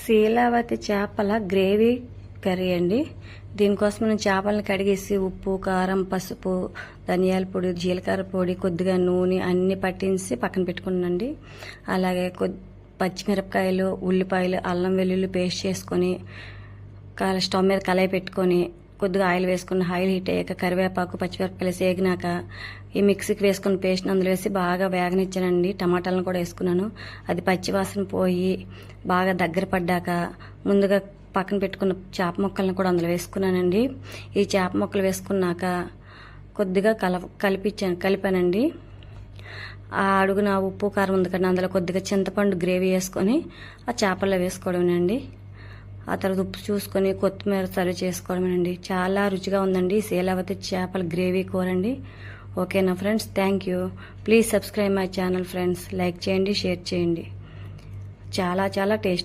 శీలావతి చేపల gravy curry అండి. దీనికోసం నేను చేపలను కడిగేసి ఉప్పు, కారం, పసుపు, ధనియాల పొడి, జీలకర్ర పొడి, కొద్దిగా నూనె అన్ని పట్టించి పక్కన పెట్టుకున్నానండి. అలాగే పచ్చిమిరపకాయలు, ఉల్లిపాయలు, అల్లం వెల్లుల్లి పేస్ట్ చేసుకొని స్టవ్ మీద కళాయి పెట్టుకొని కొద్దిగా ఆయిల్ వేసుకుని ఆయిల్ హీట్ అయ్యాక కరివేపాకు, పచ్చిమిరపకాయలు వేగినాక ఈ మిక్సీకి వేసుకున్న పేస్ట్ని అందులో వేసి బాగా వేగనిచ్చానండి. టమాటాలను కూడా వేసుకున్నాను. అది పచ్చివాసన పోయి బాగా దగ్గర పడ్డాక ముందుగా పక్కన పెట్టుకున్న చేప ముక్కలను కూడా అందులో వేసుకున్నానండి. ఈ చేప ముక్కలు వేసుకున్నాక కొద్దిగా కలిపానండి. ఆ అడుగున ఉప్పు, కారం ఉంది కదా, అందులో కొద్దిగా చింతపండు గ్రేవీ వేసుకొని ఆ చేపల్లో వేసుకోవడమేనండి. ఆ తర్వాత ఉప్పు చూసుకొని కొత్తిమీర సర్వ్ చేసుకోవడమేనండి. చాలా రుచిగా ఉందండి శీలావతి చేపల గ్రేవీ కూర అండి. ఓకేనా friends, thank you. Please subscribe my channel friends. Like చేయండి, షేర్ చేయండి. చాలా చాలా టేస్ట్గా